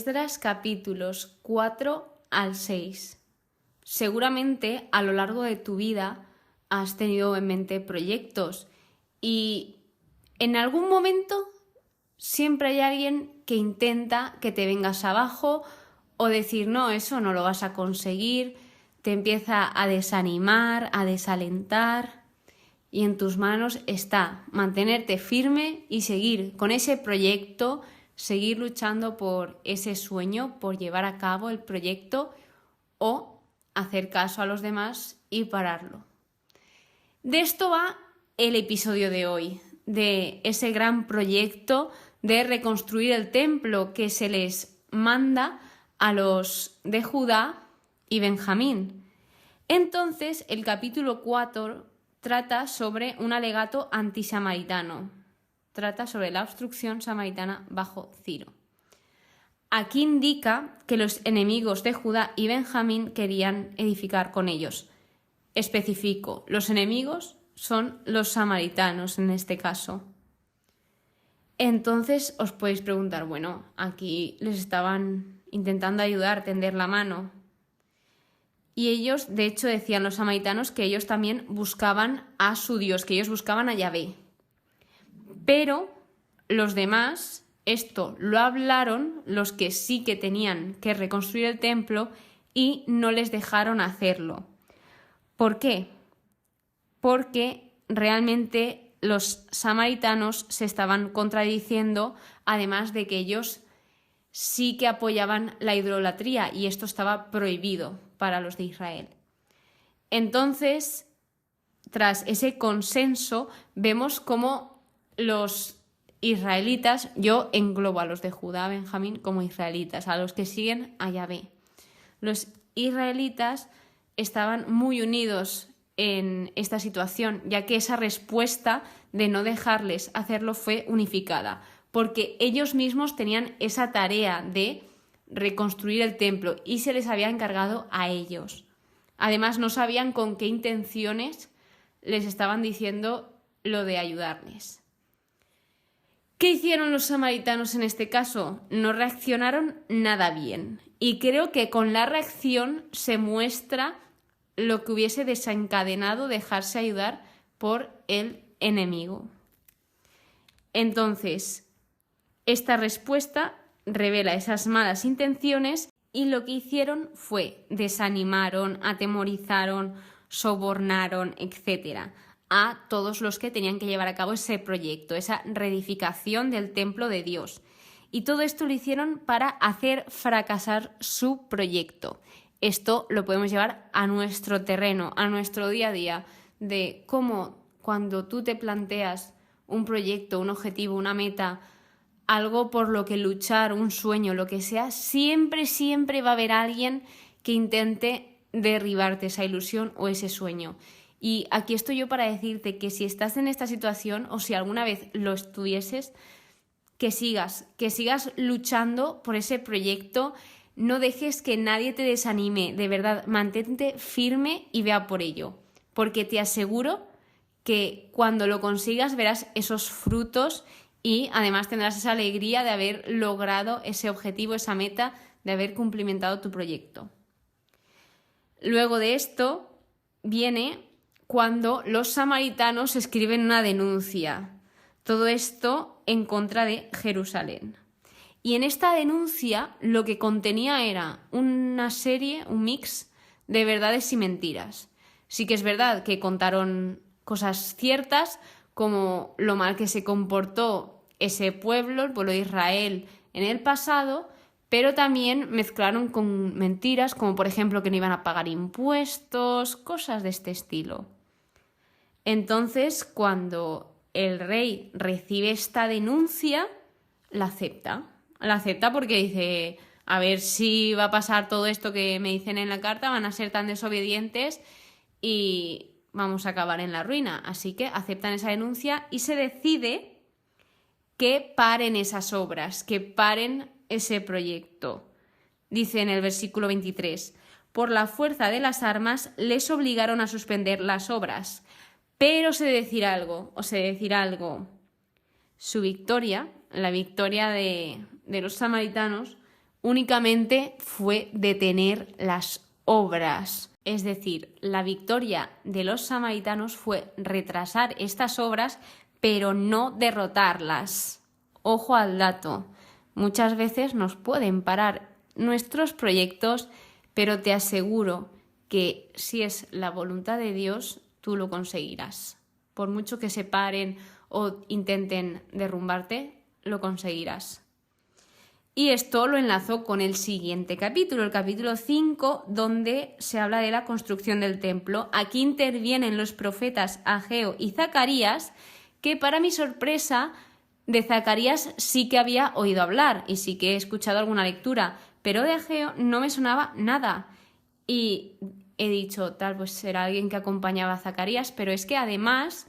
Esdras capítulos 4 al 6. Seguramente a lo largo de tu vida has tenido en mente proyectos y en algún momento siempre hay alguien que intenta que te vengas abajo o decir no, eso no lo vas a conseguir, te empieza a desanimar, a desalentar y en tus manos está mantenerte firme y seguir con ese proyecto, seguir luchando por ese sueño, por llevar a cabo el proyecto o hacer caso a los demás y pararlo. De esto va el episodio de hoy, de ese gran proyecto de reconstruir el templo que se les manda a los de Judá y Benjamín. Entonces, el capítulo 4 trata sobre un alegato antisamaritano. Trata sobre la obstrucción samaritana bajo Ciro. Aquí indica que los enemigos de Judá y Benjamín querían edificar con ellos. Especifico, los enemigos son los samaritanos en este caso. Entonces os podéis preguntar, bueno, aquí les estaban intentando ayudar, tender la mano. Y ellos, de hecho, decían los samaritanos que ellos también buscaban a su Dios, que ellos buscaban a Yahvé. Pero los demás, esto lo hablaron los que sí que tenían que reconstruir el templo y no les dejaron hacerlo. ¿Por qué? Porque realmente los samaritanos se estaban contradiciendo, además de que ellos sí que apoyaban la idolatría y esto estaba prohibido para los de Israel. Entonces, tras ese consenso, vemos cómo los israelitas, yo englobo a los de Judá, Benjamín, como israelitas, a los que siguen a Yahvé. Los israelitas estaban muy unidos en esta situación, ya que esa respuesta de no dejarles hacerlo fue unificada, porque ellos mismos tenían esa tarea de reconstruir el templo y se les había encargado a ellos. Además, no sabían con qué intenciones les estaban diciendo lo de ayudarles. ¿Qué hicieron los samaritanos en este caso? No reaccionaron nada bien. Y creo que con la reacción se muestra lo que hubiese desencadenado dejarse ayudar por el enemigo. Entonces, esta respuesta revela esas malas intenciones y lo que hicieron fue desanimaron, atemorizaron, sobornaron, etc. a todos los que tenían que llevar a cabo ese proyecto, esa reedificación del templo de Dios. Y todo esto lo hicieron para hacer fracasar su proyecto. Esto lo podemos llevar a nuestro terreno, a nuestro día a día, de cómo cuando tú te planteas un proyecto, un objetivo, una meta, algo por lo que luchar, un sueño, lo que sea, siempre va a haber alguien que intente derribarte esa ilusión o ese sueño. Y aquí estoy yo para decirte que si estás en esta situación o si alguna vez lo estuvieses, que sigas luchando por ese proyecto, no dejes que nadie te desanime, de verdad, mantente firme y vea por ello, porque te aseguro que cuando lo consigas verás esos frutos y además tendrás esa alegría de haber logrado ese objetivo, esa meta, de haber cumplimentado tu proyecto. Luego de esto viene cuando los samaritanos escriben una denuncia. Todo esto en contra de Jerusalén. Y en esta denuncia lo que contenía era una serie, un mix de verdades y mentiras. Sí que es verdad que contaron cosas ciertas, como lo mal que se comportó ese pueblo, el pueblo de Israel, en el pasado, pero también mezclaron con mentiras, como por ejemplo que no iban a pagar impuestos, cosas de este estilo. Entonces, cuando el rey recibe esta denuncia, la acepta. La acepta porque dice, a ver si va a pasar todo esto que me dicen en la carta, van a ser tan desobedientes y vamos a acabar en la ruina. Así que aceptan esa denuncia y se decide que paren esas obras, que paren ese proyecto. Dice en el versículo 23, por la fuerza de las armas les obligaron a suspender las obras. Pero os he de decir algo, su victoria, la victoria de los samaritanos, únicamente fue detener las obras. Es decir, la victoria de los samaritanos fue retrasar estas obras, pero no derrotarlas. Ojo al dato. Muchas veces nos pueden parar nuestros proyectos, pero te aseguro que si es la voluntad de Dios, tú lo conseguirás. Por mucho que se paren o intenten derrumbarte, lo conseguirás. Y esto lo enlazo con el siguiente capítulo, el capítulo 5, donde se habla de la construcción del templo. Aquí intervienen los profetas Ageo y Zacarías, que para mi sorpresa, de Zacarías sí que había oído hablar y sí que he escuchado alguna lectura, pero de Ageo no me sonaba nada. Y he dicho, tal, pues será alguien que acompañaba a Zacarías, pero es que además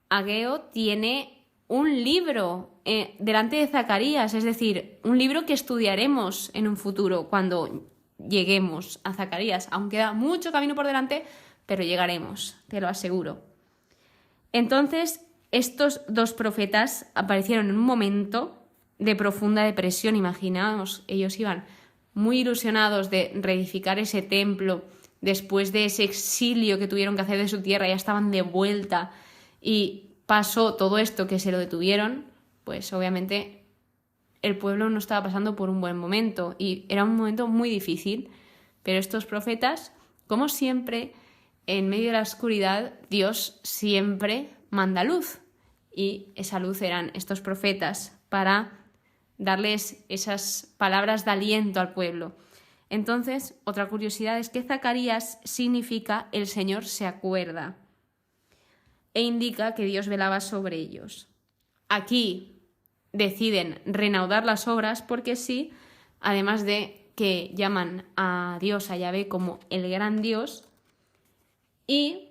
Ageo tiene un libro delante de Zacarías, es decir, un libro que estudiaremos en un futuro cuando lleguemos a Zacarías. Aún queda mucho camino por delante, pero llegaremos, te lo aseguro. Entonces, estos dos profetas aparecieron en un momento de profunda depresión. Imaginaos, ellos iban muy ilusionados de reedificar ese templo después de ese exilio que tuvieron que hacer de su tierra, ya estaban de vuelta y pasó todo esto que se lo detuvieron, pues obviamente el pueblo no estaba pasando por un buen momento y era un momento muy difícil, pero estos profetas, como siempre, en medio de la oscuridad, Dios siempre manda luz y esa luz eran estos profetas para darles esas palabras de aliento al pueblo. Entonces, otra curiosidad es que Zacarías significa el Señor se acuerda e indica que Dios velaba sobre ellos. Aquí deciden reanudar las obras porque sí, además de que llaman a Dios, a Yahvé, como el gran Dios, y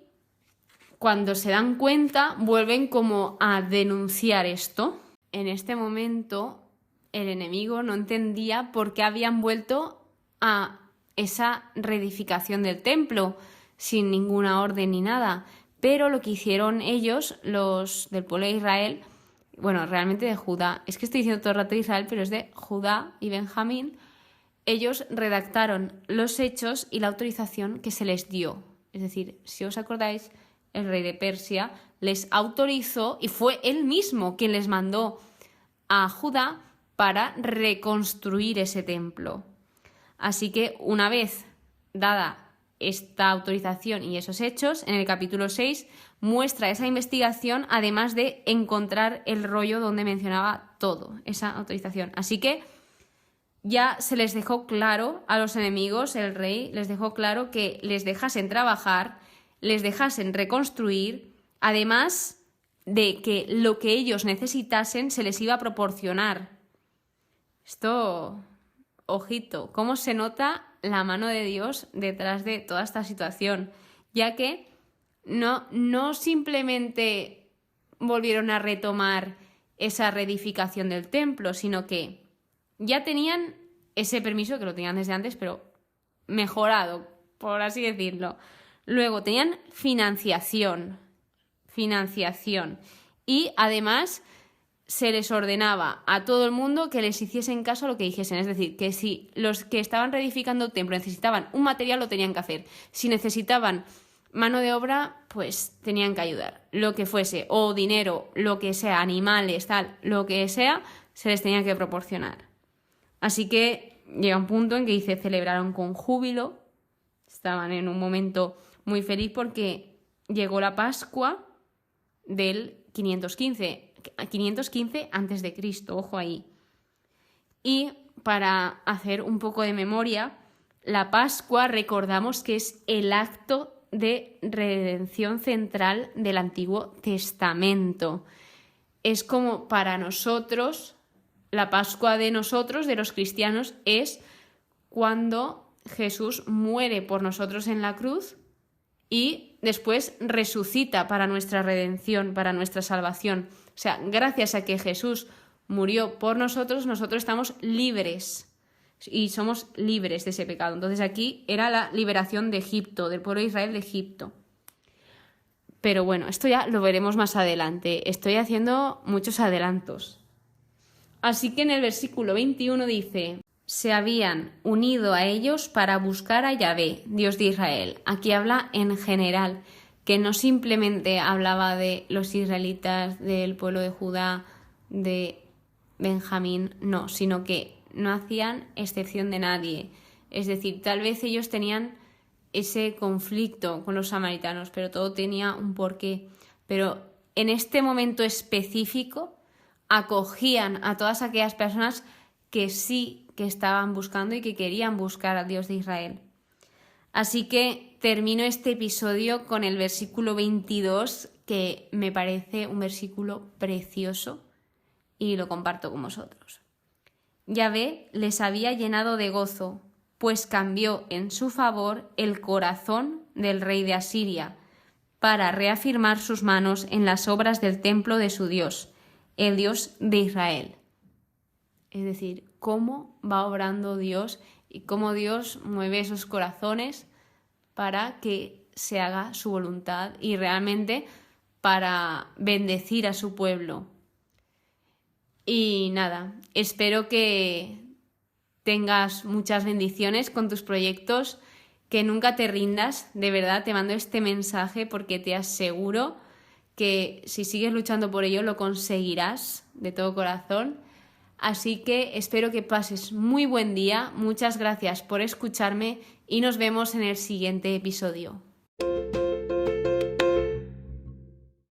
cuando se dan cuenta vuelven como a denunciar esto. En este momento el enemigo no entendía por qué habían vuelto a esa reedificación del templo sin ninguna orden ni nada. Pero lo que hicieron ellos, los del pueblo de Israel, bueno, realmente de Judá, es que estoy diciendo todo el rato de Israel, pero es de Judá y Benjamín, ellos redactaron los hechos y la autorización que se les dio. Es decir, si os acordáis, el rey de Persia les autorizó y fue él mismo quien les mandó a Judá para reconstruir ese templo. Así que una vez dada esta autorización y esos hechos, en el capítulo 6 muestra esa investigación, además de encontrar el rollo donde mencionaba todo, esa autorización. Así que ya se les dejó claro a los enemigos, el rey les dejó claro que les dejasen trabajar, les dejasen reconstruir, además de que lo que ellos necesitasen se les iba a proporcionar. Esto, ojito, cómo se nota la mano de Dios detrás de toda esta situación, ya que no simplemente volvieron a retomar esa reedificación del templo, sino que ya tenían ese permiso, que lo tenían desde antes, pero mejorado, por así decirlo. Luego tenían financiación y además se les ordenaba a todo el mundo que les hiciesen caso a lo que dijesen. Es decir, que si los que estaban reedificando el templo necesitaban un material, lo tenían que hacer. Si necesitaban mano de obra, pues tenían que ayudar. Lo que fuese, o dinero, lo que sea, animales, tal, lo que sea, se les tenía que proporcionar. Así que llega un punto en que se celebraron con júbilo. Estaban en un momento muy feliz porque llegó la Pascua del 515 antes de Cristo, ojo ahí. Y para hacer un poco de memoria, la Pascua recordamos que es el acto de redención central del Antiguo Testamento. Es como para nosotros, la Pascua de nosotros, de los cristianos, es cuando Jesús muere por nosotros en la cruz y después resucita para nuestra redención, para nuestra salvación. O sea, gracias a que Jesús murió por nosotros, nosotros estamos libres y somos libres de ese pecado. Entonces aquí era la liberación de Egipto, del pueblo de Israel de Egipto. Pero bueno, esto ya lo veremos más adelante. Estoy haciendo muchos adelantos. Así que en el versículo 21 dice: se habían unido a ellos para buscar a Yahvé, Dios de Israel. Aquí habla en general, que no simplemente hablaba de los israelitas, del pueblo de Judá, de Benjamín, no, sino que no hacían excepción de nadie. Es decir, tal vez ellos tenían ese conflicto con los samaritanos, pero todo tenía un porqué. Pero en este momento específico acogían a todas aquellas personas que sí que estaban buscando y que querían buscar al Dios de Israel. Así que termino este episodio con el versículo 22, que me parece un versículo precioso y lo comparto con vosotros. Yahvé les había llenado de gozo, pues cambió en su favor el corazón del rey de Asiria, para reafirmar sus manos en las obras del templo de su Dios, el Dios de Israel. Es decir, cómo va obrando Dios y cómo Dios mueve esos corazones para que se haga su voluntad y realmente para bendecir a su pueblo. Y nada, espero que tengas muchas bendiciones con tus proyectos, que nunca te rindas. De verdad te mando este mensaje porque te aseguro que si sigues luchando por ello lo conseguirás de todo corazón. Así que espero que pases muy buen día, muchas gracias por escucharme y nos vemos en el siguiente episodio.